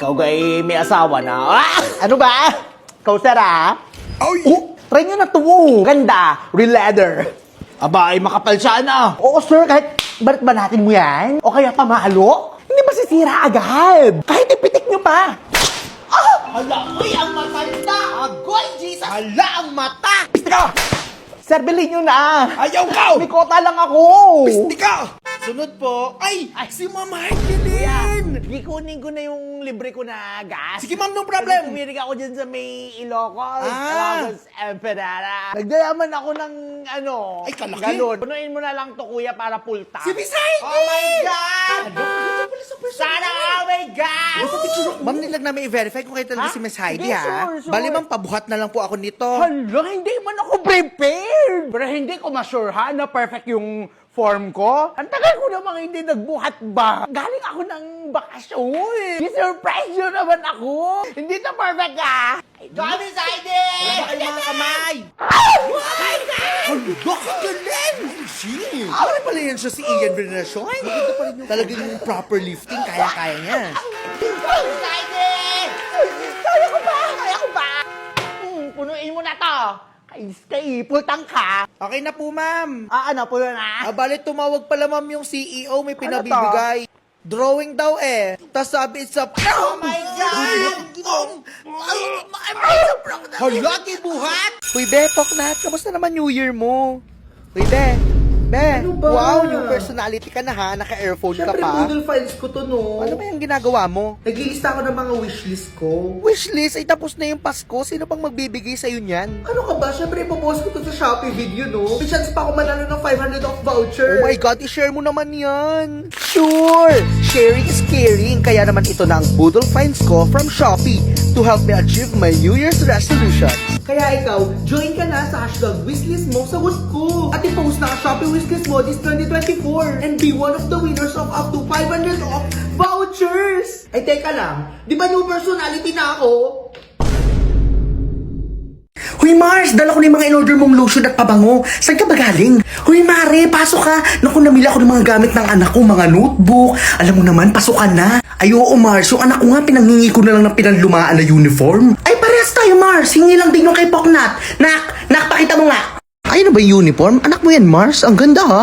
Ikaw gay may asawa na. Ah! Ano ba? Ikaw, sir, ah? Ay! Oh, try nyo na to. Ganda. Real leather. Aba, ay makapal siya na. Oo, sir. Kahit balit ba natin mo yan? O kaya pamalo? Hindi masisira agad. Kahit ipitik nyo pa. Ah! Hala, ay, ang matanda. Agoy, Jesus. Hala, ang mata. Pisti ka! Sir, bilhin nyo na. Ayaw ka! May kota lang ako. Pisti ka! Sunod po. Ay! Si Ma'am Heidi din! Ikunin ko na yung libre ko na gas. Sige, ma'am, no problem. Tumirik ako dyan sa may Ilocos. Ah. Tapos, Emperara. Nagdayaman ako ng ano. Ay, kalaki. Ganun. Punuin mo na lang to, kuya, para full tank. Si Miss Heidi! Oh my God! Sana, oh my God! Ma'am, nilag na may i-verify kung kayo talaga Ha? si Miss Heidi, Sige, ha? sure. Bali, ma'am, pabuhat na lang po ako nito. Hala, hindi man ako prepared. Pero hindi ko ma-sure ha na perfect yung form ko. Ang tagal ko namang hindi nagbuhat ba. Galing ako ng bakasyon. I-surprise nyo naman ako. Hindi to perfect ha. Johnny Saidi! Wala ba kayong mga kamay? Oh my God! Hala, kagaling! Ano pala yan siya si Ian Veneracion? Maganda pa rin yung talagang yung proper lifting. Kaya-kaya niya. Johnny Saidi! Kaya ko ba? Kaya ko ba? Punuin mo na to. Kay pultang ka. Okay na po, ma'am. Ano po yun ha? Bali, tumawag pala, ma'am, yung CEO. May Ano pinabibigay. Drawing daw eh. Tapos sabi, it's a prank. Oh my God! Hala, kibuhat! Uy, Be, talk na. Kamusta naman New Year mo? Uy, Be. Be, Ano ba? wow, yung personality ka na ha. Naka-earphone ka Siyempre, pa. Google Files ko to, no? Ano ba yung ginagawa mo? Naglilista ako ng mga wishlist ko. Wishlist, ay tapos na yung Pasko. Sino pang magbibigay sa'yo niyan? Ano ka ba? Siyempre, ipopost ko to sa Shopee video, no? May chance pa ako manalo ng 500 off voucher. Oh my God, i-share mo naman yan. Sure! Sharing is caring. Kaya naman ito na ang Boodle Finds ko from Shopee to help me achieve my New Year's resolution. Kaya ikaw, join ka na sa hashtag wishlist mo sa Wood ko. At i-post na ang Shopee wishlist mo this 2024 and be one of the winners of up to 500 off vouchers. Ay, teka lang. Di ba new personality na ako? Hoy Mars, dala ko na yung mga in-order mong lotion at pabango. Saan ka ba galing? Hoy Mare, pasok ka. Naku, namili ako ng mga gamit ng anak ko, mga notebook. Alam mo naman, pasukan na. Ay oo Mars, yung anak ko nga pinanghingi ko na lang ng pinanlumaan na uniform. Ay parehas tayo Mars, hingi lang din yung kay Poknat. Nak, pakita mo nga. Ay na ba yung uniform? Anak mo yan Mars, ang ganda ha.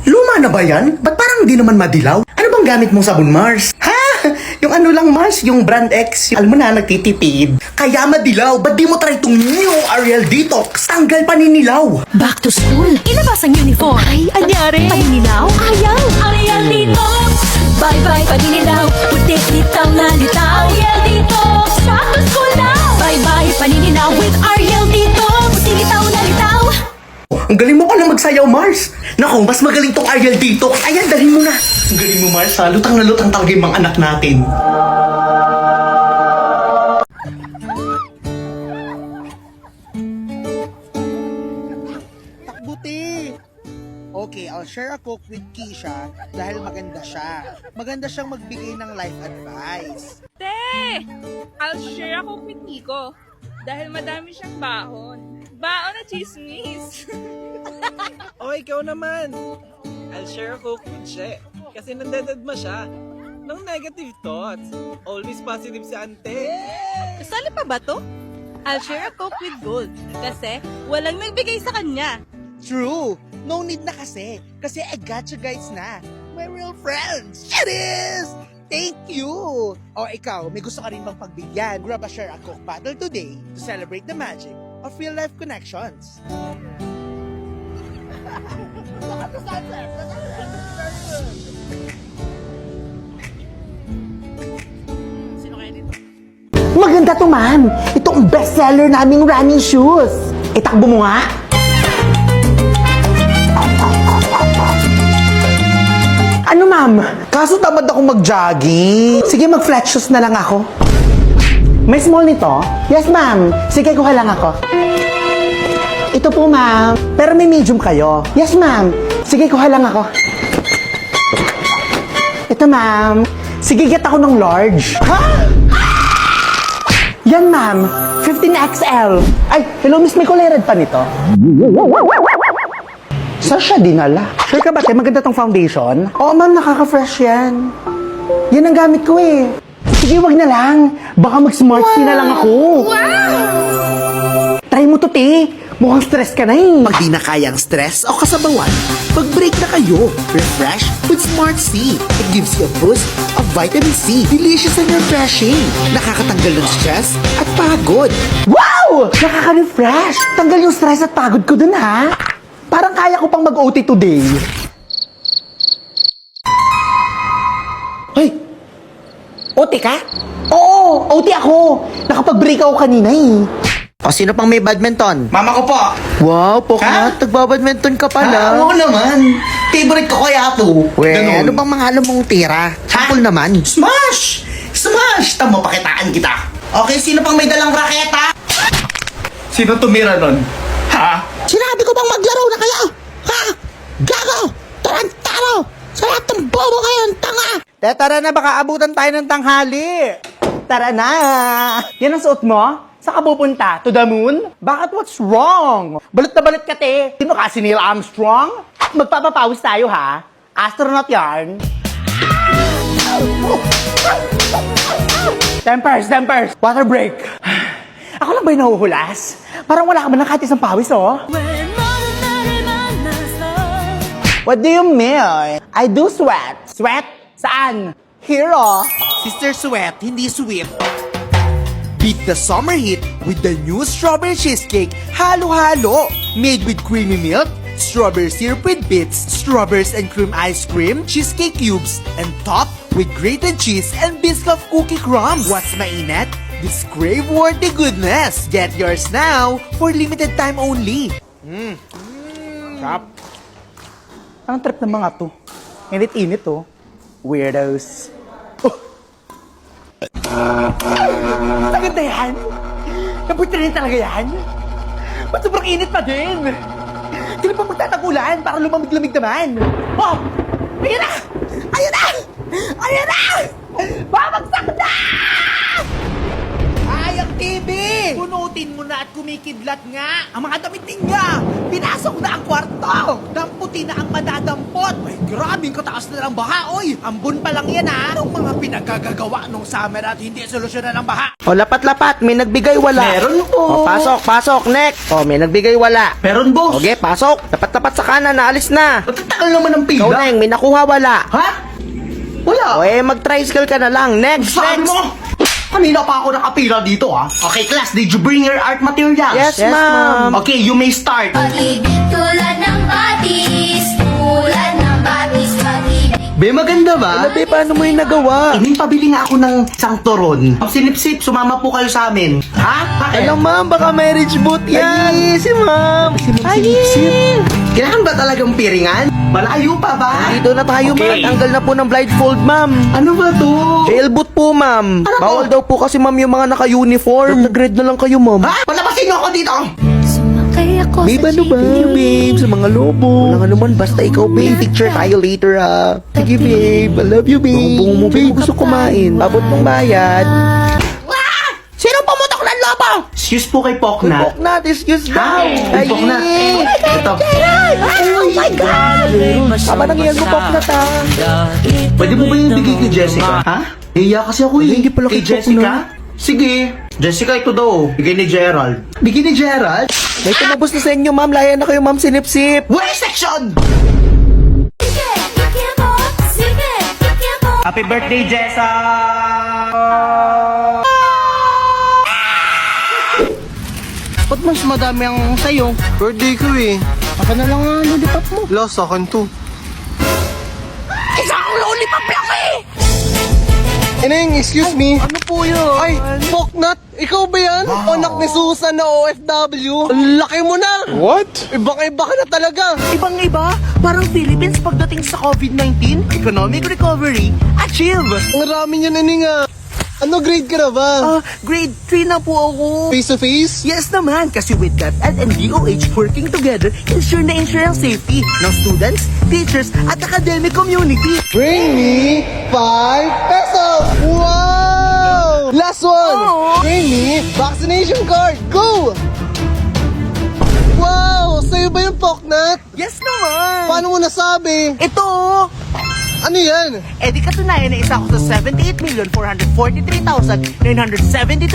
Luma na ba yan? Ba't parang di naman madilaw? Ano bang gamit mong sabon Mars? Ha? Yung ano lang Mars, yung brand X. Alam mo na, nagtitipid. Kaya madilaw, ba't di mo try itong new Ariel Detox? Tanggal paninilaw. Back to school, ilabas ang uniform. Ay, anyari? Paninilaw? Ayaw! Ariel Detox! Bye-bye paninilaw, puti litaw na litaw. Ariel Detox! Back to school now! Bye-bye paninilaw with Ariel Detox! Puti litaw na litaw. Ang galing mo pala magsayaw, Mars. Naku, mas magaling tong Ariel Detox. Ayan, dalhin mo na. Ang galing mo, Mars, ha? Lutang na lutang talaga yung mga anak natin. Takbuti! Okay, I'll share a Coke with Keisha dahil maganda siya. Maganda siyang magbigay ng life advice. Te! I'll share ako with Nico dahil madami siyang baon. Baon na chismis. O ikaw naman. I'll share a Coke with She. Kasi nandadadma siya ng negative thoughts. Always positive si ante. Kasali pa ba to? I'll share a Coke with Gold kasi walang nagbigay sa kanya. True! No need na kasi. Kasi I got you guys na. My real friends. It is! Thank you! O ikaw, may gusto ka rin bang pagbigyan? Grab a share a Coke bottle today to celebrate the magic of real life connections. Maganda to, ma'am. Ito ang bestseller naming running shoes. Itakbo mo nga. Ano, ma'am? Kaso tamad ako mag-jogging. Sige, mag-flat shoes na lang ako. May small nito? Yes, ma'am. Sige, kuha lang ako. Ito po, ma'am. Pero may medium kayo. Yes, ma'am. Sige, kuha lang ako. Ito, ma'am. Sige, get ako ng large. Ha? Yan, ma'am. 15XL. Ay, hello, miss. May kulay red pa nito. Saan siya dinala? Sure ka ba, te? Maganda tong foundation? Oo, ma'am. Nakaka-fresh yan. Yan ang gamit ko eh. Sige, wag na lang. Baka mag-smart tea na lang ako. Try mo to, te. Mukhang stress ka na eh. Pag di na kayang stress o kasabawan, pag-break na kayo. Refresh with Smart C. It gives you a boost of vitamin C. Delicious and refreshing. Nakakatanggal ng stress at pagod. Wow! Nakaka-refresh. Tanggal yung stress at pagod ko dun, ha? Parang kaya ko pang mag-OT today. Hoy! OT ka? Oo, OT ako. Nakapag-break ako kanina eh. O sino pang may badminton? Mama ko po. Wow, Poknat, nagbabadminton ka pala. Oo naman. Favorite ko kaya to. Ano bang mga alam mong tira? Sample naman. Smash! Smash! Tamo, pakitaan kita. Okay, sino pang may dalang raketa? Sino tumira nun? Ha? Sinabi ko bang maglaro na kayo? Ha? Gago! Tarantaro! Sa lahat ng bobo kayo, tanga! Tara na, baka abutan tayo ng tanghali. Tara na. Yan ang suot mo? Saan ka pupunta? To the moon? Bakit what's wrong? Balot na balot ka, te. Sino ka, si Neil Armstrong? Magpapapawis tayo, ha? Astronaut yarn. Tempers. Water break. Ako lang ba yung nahuhulas? Parang wala ka ba ng kahit isang pawis, oh? What do you mean? I do sweat. Sweat? Saan? Here, oh. Sister Sweat, hindi sweet. Beat the summer heat with the new strawberry cheesecake, halo-halo. Made with creamy milk, strawberry syrup with bits, strawberries and cream ice cream, cheesecake cubes, and topped with grated cheese and biscuit cookie crumbs. What's mainit? This crave-worthy goodness. Get yours now for limited time only. Sarap. Anong trip ng mga to? Init-init, oh. Weirdos. Oh. Sagad na yan? Nabuti rin talaga yan? Ba't sobrang init pa din? Sino pa magtatagulan para lumamig-lamig naman? Oh! Ayan na! Ayan na! Ayan na! Babagsak na! Ay, ang TV! Punutin mo na at kumikidlat nga. Ang mga damit ninyo, pinasok na ang kwarto. Damputin na ang madadampot. Ay, grabing kataas na ng baha, oy. Ambon pa lang yan, ha. Anong mga pinagagagawa nung summer at hindi solusyonan ng baha? O, lapat-lapat, may nagbigay wala. Meron po. O, pasok, next. O, may nagbigay wala. Meron, boss. Okay, pasok. Tapat-tapat sa kanan, naalis na. Matatakal naman ng Ikaw, pila. Neng, may nakuha wala. Ha? Wala. O, mag-tricycle ka na lang. Next, Sabi next. mo, kanina pa ako nakapila dito, ha? Okay, class, did you bring your art materials? Yes, ma'am. Okay, you may start. Pag-ibig tulad ng batis, tulad ng batis, pag-ibig. Be, maganda ba? Be, paano mo yung nagawa? Ining pabili nga ako ng isang turon. Sinipsip, sumama po kayo sa amin. Ha? Bakit? Alam, ma'am, baka marriage boot yan. Ay, si ma'am. Sinipsip. Kailangan ba talagang piringan? Malayo pa ba? Dito na tayo, Okay. ma'am. Tanggal na po ng blindfold, ma'am. Ano ba to? Jail boot po, ma'am. Ano Bawal to? daw po kasi, ma'am, yung mga naka-uniform. Nag-grade na lang kayo, ma'am. Ha? Palabasin niyo ako dito. Sumakay ako Babe, sa ano ba? jeepney. Babe, sa mga lobo. Walang ano man, basta ikaw, babe. Picture tayo later, ha. Sige, babe. I love you, babe. Bungo mo, babe. Gusto kumain. Abot ng bayad. Sino pumutok ng lobo? Excuse po kay Poknat. Poknat, excuse daw. Ay, Poknat. Ito. Oh my God. Tama nang iyan mo, Poknat, ha. Pwede mo ba yung bigay kay Jessica? Ha? Hiya kasi ako eh. Hindi pala Kay kay Jessica? Sige. Jessica, ito daw. Bigay ni Gerald. Bigay ni Gerald? May tumabos na sa inyo, ma'am. Laya na kayo, ma'am. Sinip-sip. Where section? Sige, sige mo, sige, sige mo. Happy birthday, Jessa! Ba't mas madami ang sayo? Birthday ko eh. Aka na lang ang lollipop mo. Lost akin to. Isang lollipop lang eh! Ineng, excuse me. Ano po yun? Ay, Poknat! Ikaw ba yan? Anak ni Susan na OFW? Ang laki mo na! What? Ibang-iba ka na talaga. Ibang-iba, parang Philippines pagdating sa COVID-19, economic recovery, achieve! Ang rami niya naninga. Ano grade ka na ba? Grade 3 na po ako. Face to face? Yes naman, kasi with DepEd and DOH working together, ensure ang safety ng students, teachers, at academic community. Bring me 5 pesos! Wow! Last one! Oo. Bring me vaccination card! Go! Wow! Sa'yo ba yung Poknat? Yes naman! Paano mo nasabi? Ito! Ano yan? Eh di katunayan na isa ako sa 78,443,972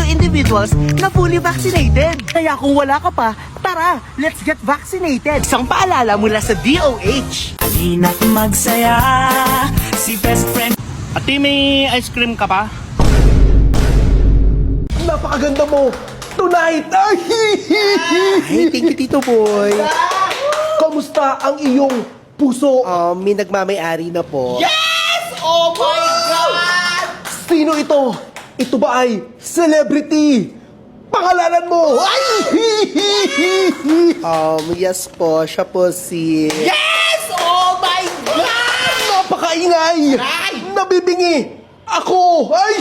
individuals na fully vaccinated. Kaya kung wala ka pa, tara, let's get vaccinated. Isang paalala mula sa DOH. Ina't magsaya si best friend. Ate, may ice cream ka pa? Napakaganda mo! Tonight! Ay, thank you, Tito Boy. Kamusta ang iyong puso? May nagmamayari na po. Yes! Oh my God! Sino ito? Ito ba ay celebrity? Pangalanan mo! Ay! Yes po. Siya po si... Yes! Oh my God! Napakaingay! Nabibingi! Ako! Ay!